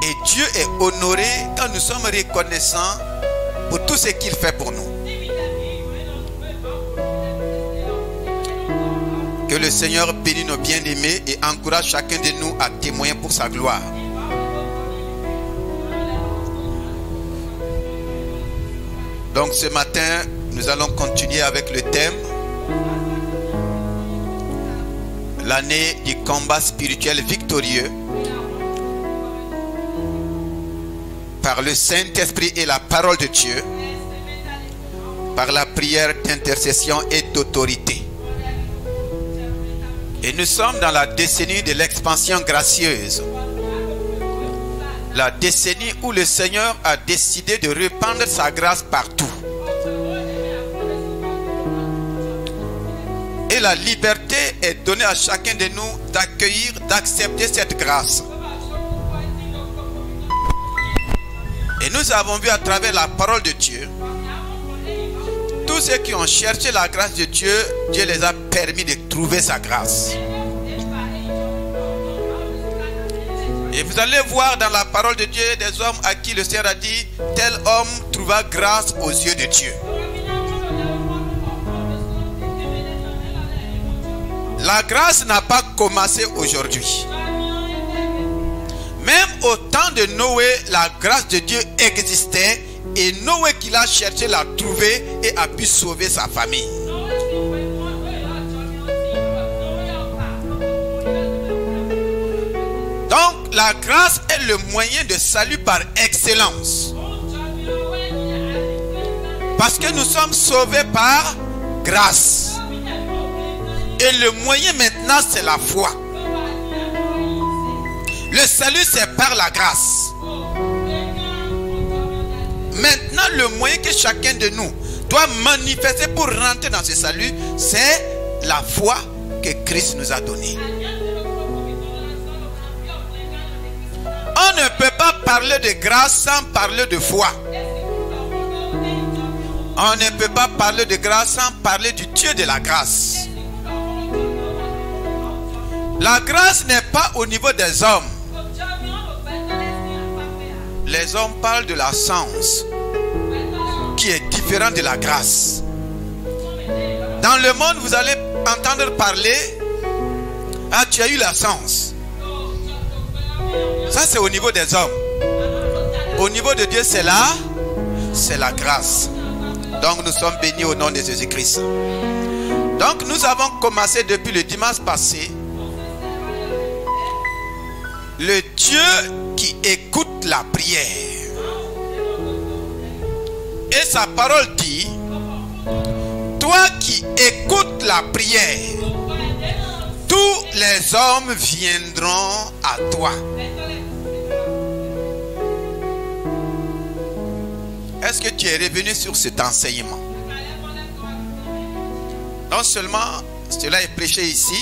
Et Dieu est honoré quand nous sommes reconnaissants pour tout ce qu'il fait pour nous. Que le Seigneur bénisse nos bien-aimés et encourage chacun de nous à témoigner pour sa gloire. Donc ce matin, nous allons continuer avec le thème l'année du combat spirituel victorieux par le Saint-Esprit et la parole de Dieu, par la prière d'intercession et d'autorité. Et nous sommes dans la décennie de l'expansion gracieuse. La décennie où le Seigneur a décidé de répandre sa grâce partout. Et la liberté est donnée à chacun de nous d'accueillir, d'accepter cette grâce. Et nous avons vu à travers la parole de Dieu, tous ceux qui ont cherché la grâce de Dieu, Dieu les a permis de trouver sa grâce. Et vous allez voir dans la parole de Dieu des hommes à qui le Seigneur a dit, tel homme trouva grâce aux yeux de Dieu. La grâce n'a pas commencé aujourd'hui. Même au temps de Noé, la grâce de Dieu existait et Noé qui l'a cherché l'a trouvé et a pu sauver sa famille. Donc la grâce est le moyen de salut par excellence. Parce que nous sommes sauvés par grâce. Et le moyen maintenant c'est la foi. Le salut c'est par la grâce. Maintenant le moyen que chacun de nous doit manifester pour rentrer dans ce salut, c'est la foi que Christ nous a donnée. On ne peut pas parler de grâce sans parler de foi. On ne peut pas parler de grâce sans parler du Dieu de la grâce. La grâce n'est pas au niveau des hommes. Les hommes parlent de la science qui est différent de la grâce. Dans le monde, vous allez entendre parler, ah, tu as eu la science. Ça, c'est au niveau des hommes. Au niveau de Dieu, c'est la grâce. Donc, nous sommes bénis au nom de Jésus-Christ. Donc, nous avons commencé depuis le dimanche passé. Le Dieu qui écoute la prière. Et sa parole dit, toi qui écoutes la prière, tous les hommes viendront à toi. Est-ce que tu es revenu sur cet enseignement? Non seulement cela est prêché ici,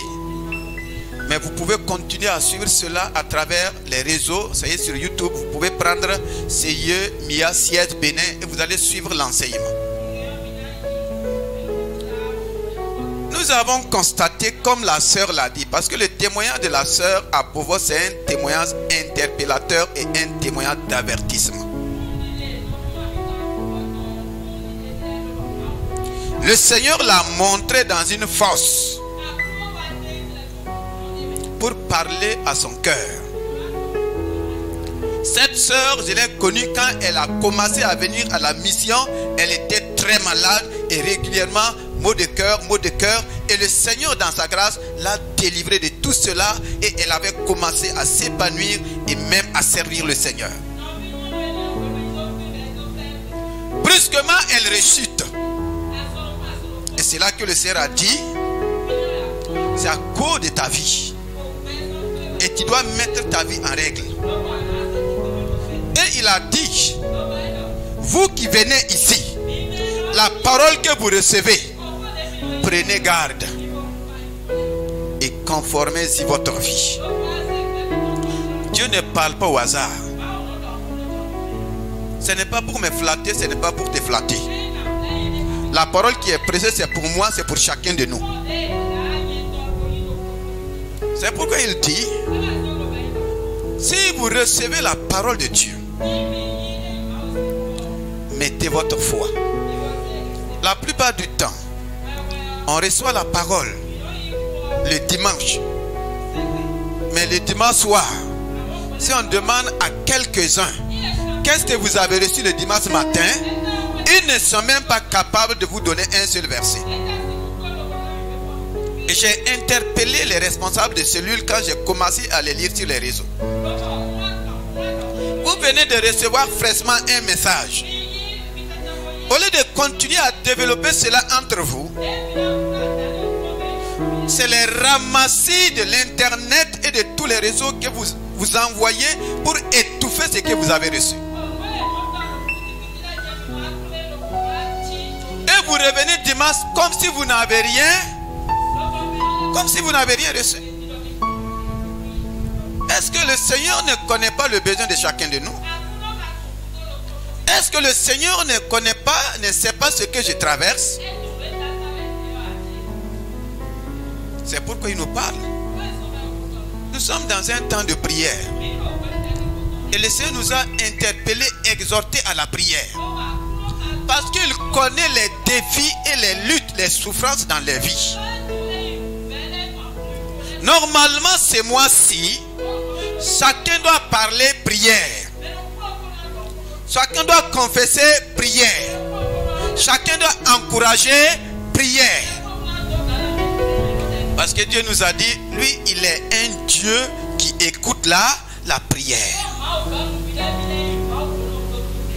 mais vous pouvez continuer à suivre cela à travers les réseaux. Ça y est, sur YouTube, vous pouvez prendre CIE, MIA, Siège, Bénin et vous allez suivre l'enseignement. Nous avons constaté, comme la sœur l'a dit, parce que le témoignage de la sœur à Povo, c'est un témoignage interpellateur et un témoignage d'avertissement. Le Seigneur l'a montré dans une fosse pour parler à son cœur. Cette sœur, je l'ai connue quand elle a commencé à venir à la mission. Elle était très malade et régulièrement, maux de cœur. Et le Seigneur, dans sa grâce, l'a délivrée de tout cela. Et elle avait commencé à s'épanouir et même à servir le Seigneur. Brusquement, elle rechute. Et c'est là que le Seigneur a dit, c'est à cause de ta vie. Et tu dois mettre ta vie en règle. Et il a dit, vous qui venez ici, la parole que vous recevez, prenez garde et conformez-y votre vie. Dieu ne parle pas au hasard. Ce n'est pas pour me flatter, ce n'est pas pour te flatter. La parole qui est prêchée, c'est pour moi, c'est pour chacun de nous. C'est pourquoi il dit, Si vous recevez la parole de Dieu, mettez votre foi. La plupart du temps, on reçoit la parole le dimanche. Mais le dimanche soir, si on demande à quelques-uns, qu'est-ce que vous avez reçu le dimanche matin? Ils ne sont même pas capables de vous donner un seul verset. Et j'ai interpellé les responsables de cellules quand j'ai commencé à les lire sur les réseaux. Vous venez de recevoir fraîchement un message. Au lieu de continuer à développer cela entre vous, c'est les ramassis de l'internet et de tous les réseaux que vous envoyez pour étouffer ce que vous avez reçu. Et vous revenez dimanche comme si vous n'avez rien, reçu. Est-ce que le Seigneur ne connaît pas le besoin de chacun de nous? Est-ce que le Seigneur ne sait pas ce que je traverse? C'est pourquoi il nous parle. Nous sommes dans un temps de prière. Et le Seigneur nous a interpellés, exhortés à la prière. Parce qu'il connaît les défis et les luttes, les souffrances dans les vies. Normalement, ce mois-ci, chacun doit parler prière. Chacun doit confesser prière. Chacun doit encourager prière. Parce que Dieu nous a dit, lui, il est un Dieu qui écoute la prière.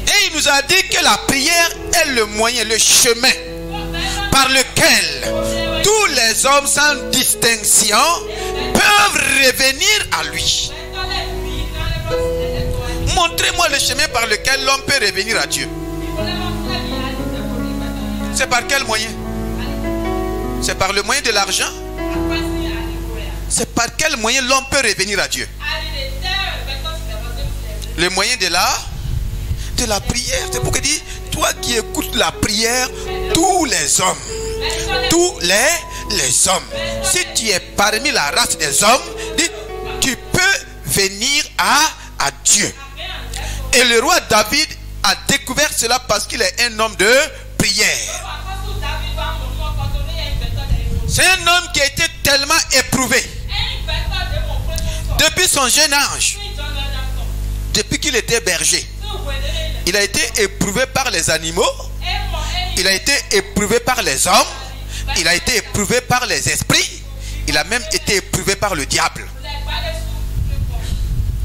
Et il nous a dit que la prière est le moyen, le chemin par lequel tous les hommes sans distinction peuvent revenir à lui. Montrez-moi le chemin par lequel l'homme peut revenir à Dieu. C'est par quel moyen? C'est par le moyen de l'argent? C'est par quel moyen l'homme peut revenir à Dieu? Le moyen de la prière. C'est pourquoi il dit, toi qui écoutes la prière, tous les hommes, si tu es parmi la race des hommes, tu peux venir à Dieu. Et le roi David a découvert cela parce qu'il est un homme de prière. C'est un homme qui a été tellement éprouvé depuis son jeune âge, depuis qu'il était berger. Il a été éprouvé par les animaux, il a été éprouvé par les hommes, il a été éprouvé par les esprits, il a même été éprouvé par le diable.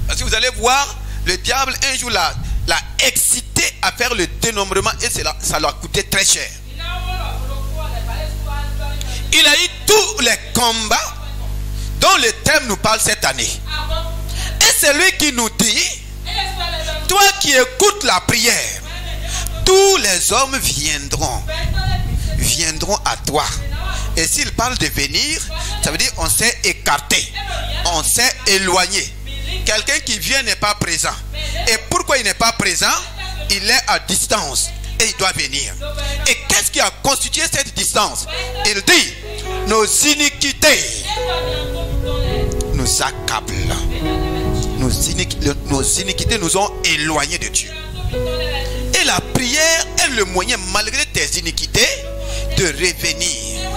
Parce que vous allez voir, le diable un jour l'a excité à faire le dénombrement et ça lui a coûté très cher. Il a eu tous les combats dont le thème nous parle cette année. Et c'est lui qui nous dit, toi qui écoutes la prière, tous les hommes viendront à toi. Et s'il parle de venir, ça veut dire on s'est écarté, on s'est éloigné. Quelqu'un qui vient n'est pas présent. Et pourquoi il n'est pas présent? Il est à distance et il doit venir. Et qu'est-ce qui a constitué cette distance? Il dit, nos iniquités nous accablent. Nos iniquités nous ont éloignés de Dieu. Et la prière est le moyen, malgré tes iniquités, de revenir.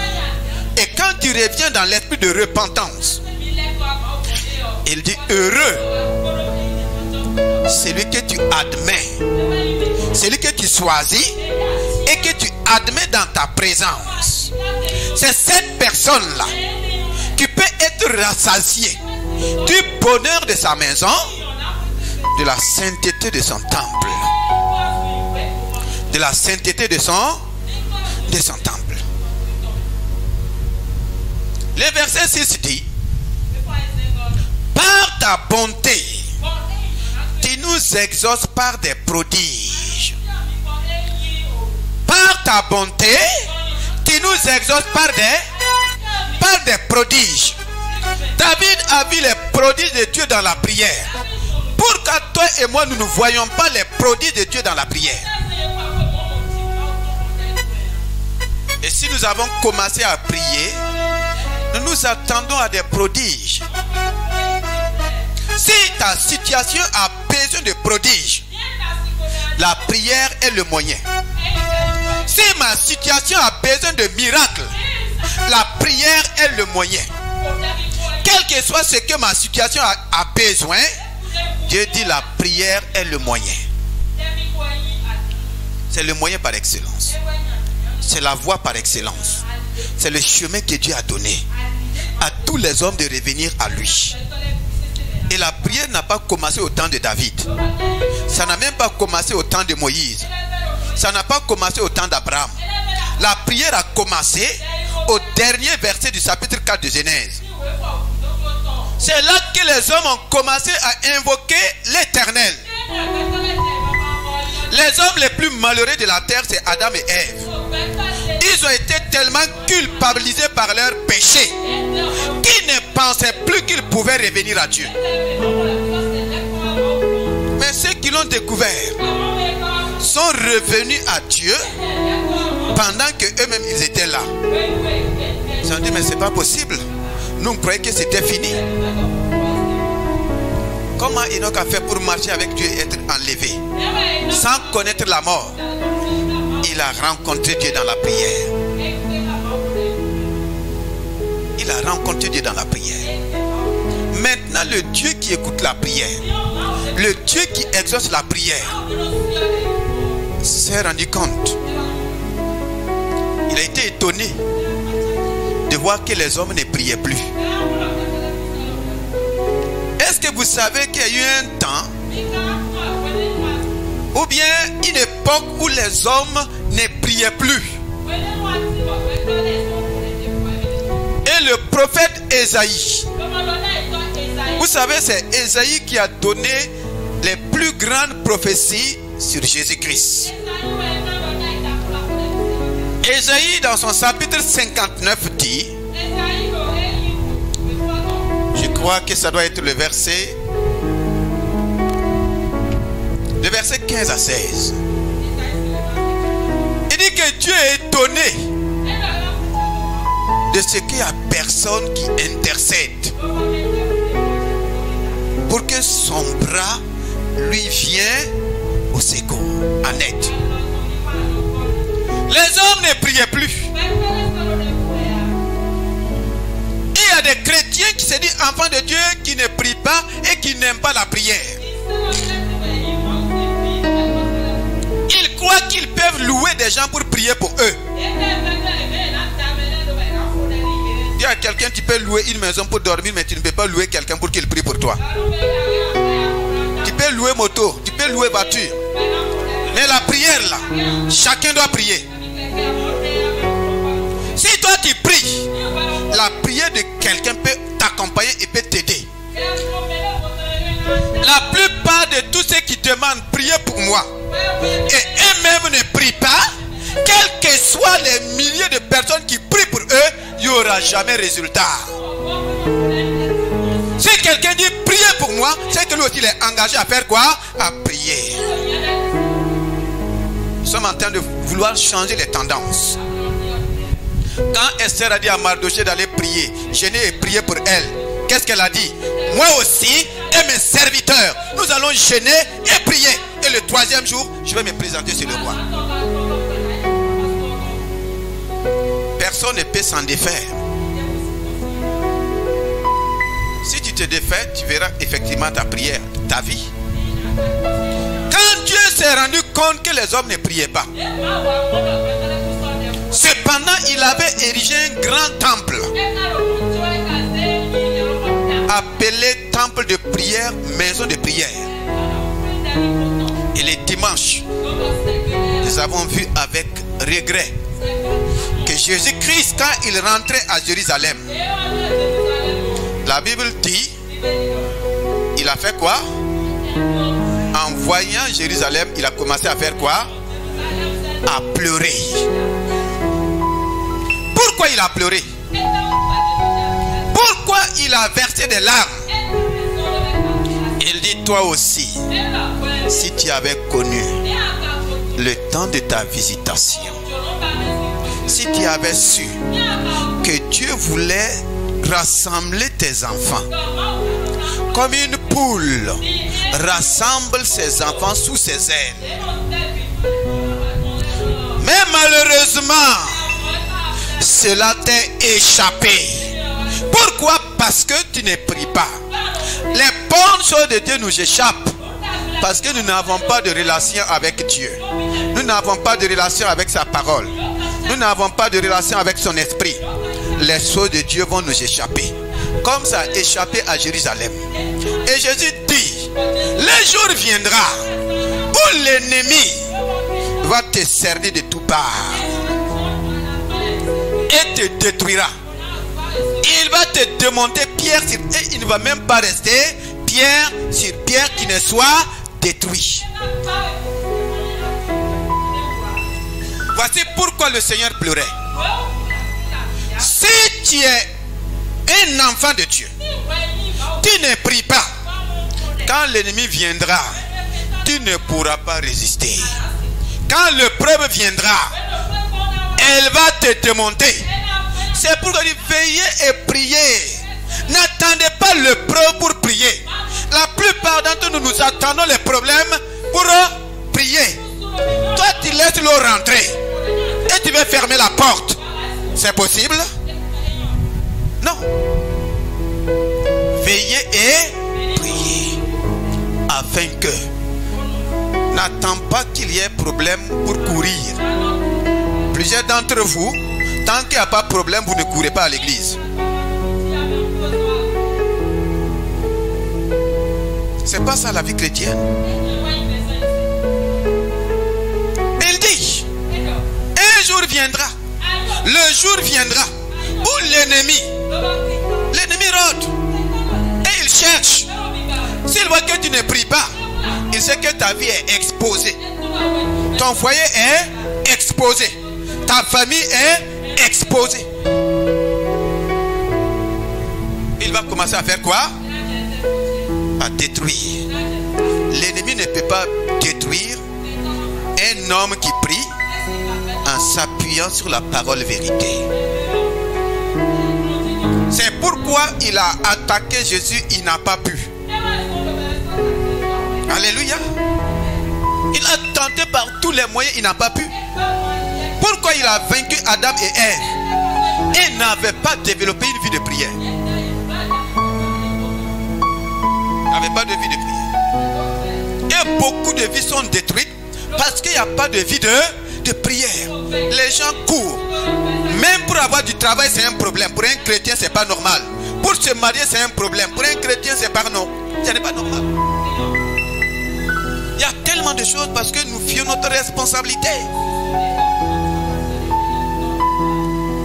Et quand tu reviens dans l'esprit de repentance, il dit, heureux celui que tu admets, celui que tu choisis et que tu admets dans ta présence. C'est cette personne-là qui peut être rassasiée du bonheur de sa maison, de la sainteté de son temple, de la sainteté de son temple. Le verset 6 dit, par ta bonté, tu nous exauces par des prodiges. Par ta bonté, tu nous exauces par des prodiges. David a vu les prodiges de Dieu dans la prière. Pourquoi toi et moi nous ne voyons pas les prodiges de Dieu dans la prière? Et si nous avons commencé à prier, nous nous attendons à des prodiges. Si ta situation a besoin de prodiges, la prière est le moyen. Si ma situation a besoin de miracles, la prière est le moyen. Quel que soit ce que ma situation a besoin, Dieu dit la prière est le moyen. C'est le moyen par excellence. C'est la voie par excellence. C'est le chemin que Dieu a donné à tous les hommes de revenir à lui. Et la prière n'a pas commencé au temps de David. Ça n'a même pas commencé au temps de Moïse. Ça n'a pas commencé au temps d'Abraham. La prière a commencé au dernier verset du chapitre 4 de Genèse. C'est là que les hommes ont commencé à invoquer l'Éternel. Les hommes les plus malheureux de la terre, c'est Adam et Ève. Ils ont été tellement culpabilisés par leur péché qu'ils ne pensaient plus qu'ils pouvaient revenir à Dieu. Mais ceux qui l'ont découvert sont revenus à Dieu pendant que eux-mêmes ils étaient là. Ils ont dit mais c'est pas possible. Nous on croyait que c'était fini. Comment Enoch a fait pour marcher avec Dieu et être enlevé sans connaître la mort? Il a rencontré Dieu dans la prière. Il a rencontré Dieu dans la prière. Maintenant, le Dieu qui écoute la prière, le Dieu qui exauce la prière, s'est rendu compte. Il a été étonné de voir que les hommes ne priaient plus. Est-ce que vous savez qu'il y a eu un temps ou bien une époque où les hommes ne priaient plus? Et le prophète Ésaïe, vous savez, c'est Ésaïe qui a donné les plus grandes prophéties sur Jésus-Christ. Ésaïe dans son chapitre 59 dit, je crois que ça doit être le verset 15 à 16. Il dit que Dieu est étonné de ce qu'il n'y a personne qui intercède pour que son bras lui vienne au secours, en aide. Les hommes ne priaient plus. Il y a des chrétiens qui se disent enfants de Dieu qui ne prient pas et qui n'aiment pas la prière. Ils croient qu'ils peuvent louer des gens pour prier pour eux. Il y a quelqu'un qui peut louer une maison pour dormir, mais tu ne peux pas louer quelqu'un pour qu'il prie pour toi. Tu peux louer moto, tu peux louer voiture. Mais la prière là, chacun doit prier. Si toi tu pries, la prière de quelqu'un peut t'accompagner et peut t'aider. La plupart de tous ceux qui demandent prier pour moi et eux-mêmes ne prient pas, quels que soient les milliers de personnes qui prient pour eux, il n'y aura jamais résultat. Si quelqu'un dit priez pour moi, c'est que lui aussi il est engagé à faire quoi? À prier. Nous sommes en train de vouloir changer les tendances. Quand Esther a dit à Mardochée d'aller prier, jeûner et prier pour elle, qu'est-ce qu'elle a dit? Moi aussi et mes serviteurs, nous allons jeûner et prier. Et le troisième jour, je vais me présenter sur le roi. Personne ne peut s'en défaire. Si tu te défais, tu verras effectivement ta prière, ta vie. Quand Dieu s'est rendu compte que les hommes ne priaient pas, cependant il avait érigé un grand temple appelé temple de prière, maison de prière. Et les dimanches, nous avons vu avec regret que Jésus-Christ, quand il rentrait à Jérusalem, la Bible dit, il a fait quoi? En voyant Jérusalem, il a commencé à faire quoi? À pleurer. Pourquoi il a pleuré? Pourquoi il a versé des larmes? Il dit, toi aussi, si tu avais connu le temps de ta visitation, si tu avais su que Dieu voulait rassembler tes enfants comme une poule rassemble ses enfants sous ses ailes. Mais malheureusement, cela t'est échappé. Pourquoi? Parce que tu ne pries pas. Les bonnes choses de Dieu nous échappent parce que nous n'avons pas de relation avec Dieu. Nous n'avons pas de relation avec sa parole. Nous n'avons pas de relation avec son esprit. Les choses de Dieu vont nous échapper, comme ça a échappé à Jérusalem. Et Jésus dit, le jour viendra où l'ennemi va te cerner de toutes parts et te détruira. Il va te démonter pierre sur pierre, et il ne va même pas rester pierre sur pierre qui ne soit détruit. Voici pourquoi le Seigneur pleurait. Si tu es un enfant de Dieu, tu ne pries pas. Quand l'ennemi viendra, tu ne pourras pas résister. Quand l'épreuve viendra, elle va te démonter. C'est pourquoi il dit veillez et priez. N'attendez pas l'épreuve pour prier. La plupart d'entre nous, nous attendons les problèmes pour prier. Toi, tu laisses l'eau rentrer et tu veux fermer la porte. C'est possible? Non. Veillez et priez afin que n'attends pas qu'il y ait problème pour courir. Plusieurs d'entre vous, tant qu'il n'y a pas de problème, vous ne courez pas à l'église. C'est pas ça la vie chrétienne. Il dit, un jour viendra, le jour viendra où l'ennemi rôde et il cherche. S'il voit que tu ne pries pas, il sait que ta vie est exposée. Ton foyer est exposé. Ta famille est exposée. Il va commencer à faire quoi? À détruire. L'ennemi ne peut pas détruire un homme qui prie en s'appuyant sur la parole vérité. C'est pourquoi il a attaqué Jésus, il n'a pas pu. Alléluia. Il a tenté par tous les moyens, il n'a pas pu. Pourquoi il a vaincu Adam et Ève? Il n'avait pas développé une vie de prière. Il n'avait pas de vie de prière. Et beaucoup de vies sont détruites parce qu'il n'y a pas de vie de prière. Les gens courent. Même pour avoir du travail, c'est un problème. Pour un chrétien, c'est pas normal. Pour se marier, c'est un problème. Pour un chrétien, c'est pas non. Ce n'est pas normal. Il y a tellement de choses parce que nous fions notre responsabilité.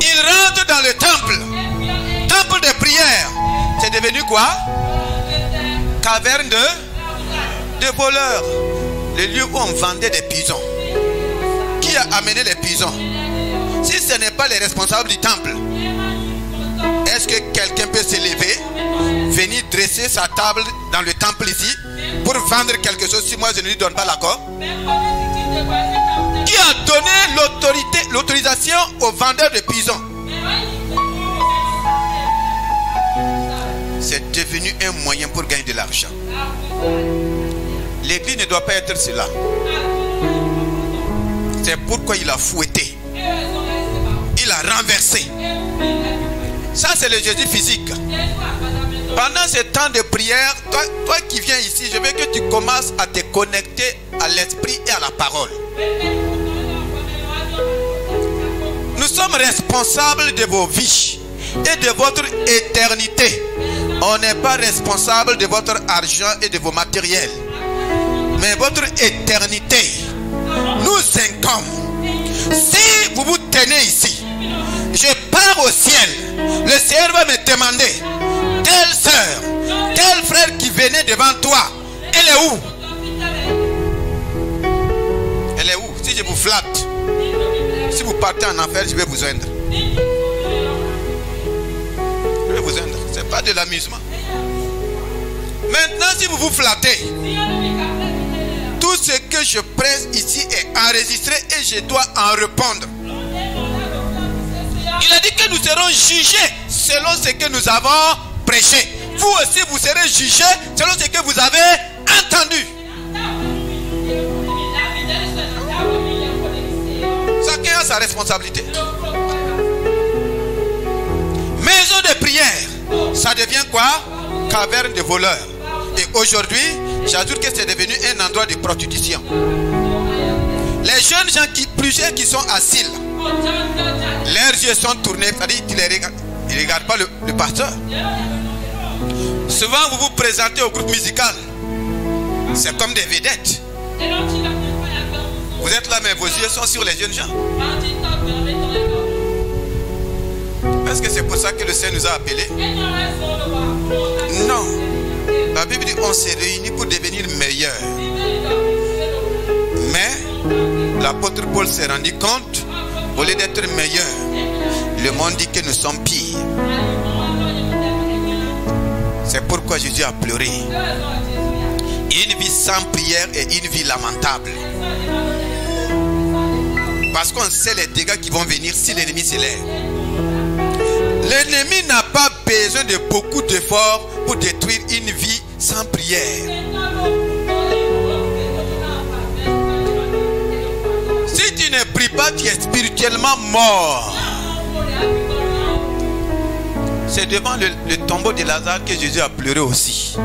Il rentre dans le temple. Temple de prière. C'est devenu quoi? Caverne de voleurs. Le lieu où on vendait des pigeons. Qui a amené les pigeons? Si ce n'est pas les responsables du temple, est-ce que quelqu'un peut se lever, venir dresser sa table dans le temple ici pour vendre quelque chose si moi je ne lui donne pas l'accord? Qui a donné l'autorisation aux vendeurs de pigeons? C'est devenu un moyen pour gagner de l'argent. L'église ne doit pas être cela. C'est pourquoi il a fouetté. Il a renversé. Ça c'est le Jésus physique. Pendant ce temps de prière, toi qui viens ici, je veux que tu commences à te connecter à l'esprit et à la parole. Nous sommes responsables de vos vies et de votre éternité. On n'est pas responsable de votre argent et de vos matériels. Mais votre éternité nous incombe. Si vous vous tenez ici, je pars au ciel. Le Seigneur va me demander, telle soeur, tel frère qui venait devant toi, elle est où? Elle est où? Si je vous flatte, si vous partez en enfer, je vais vous joindre. Je vais vous joindre. Ce n'est pas de l'amusement. Maintenant, si vous vous flattez, tout ce que je presse ici est enregistré et je dois en répondre. Il a dit que nous serons jugés selon ce que nous avons prêché. vous aussi vous serez jugés selon ce que vous avez entendu. Chacun a sa responsabilité. Maison de prière, ça devient quoi? Caverne de voleurs. Et aujourd'hui, j'ajoute que c'est devenu un endroit de prostitution. Les jeunes gens plusieurs qui sont assis là, leurs yeux sont tournés, c'est-à-dire qu'ils ne regardent pas le pasteur. Souvent vous vous présentez au groupe musical, c'est comme des vedettes. Vous êtes là mais vos yeux sont sur les jeunes gens. Est-ce que c'est pour ça que le Seigneur nous a appelés? Non. La Bible dit on s'est réunis pour devenir meilleurs. Mais l'apôtre Paul s'est rendu compte, au lieu d'être meilleur, le monde dit que nous sommes pires. C'est pourquoi Jésus a pleuré. Une vie sans prière est une vie lamentable. Parce qu'on sait les dégâts qui vont venir si l'ennemi s'élève. L'ennemi n'a pas besoin de beaucoup d'efforts pour détruire une vie sans prière. Si tu ne pries pas, tu es spirituellement mort. C'est devant le tombeau de Lazare que Jésus a pleuré aussi.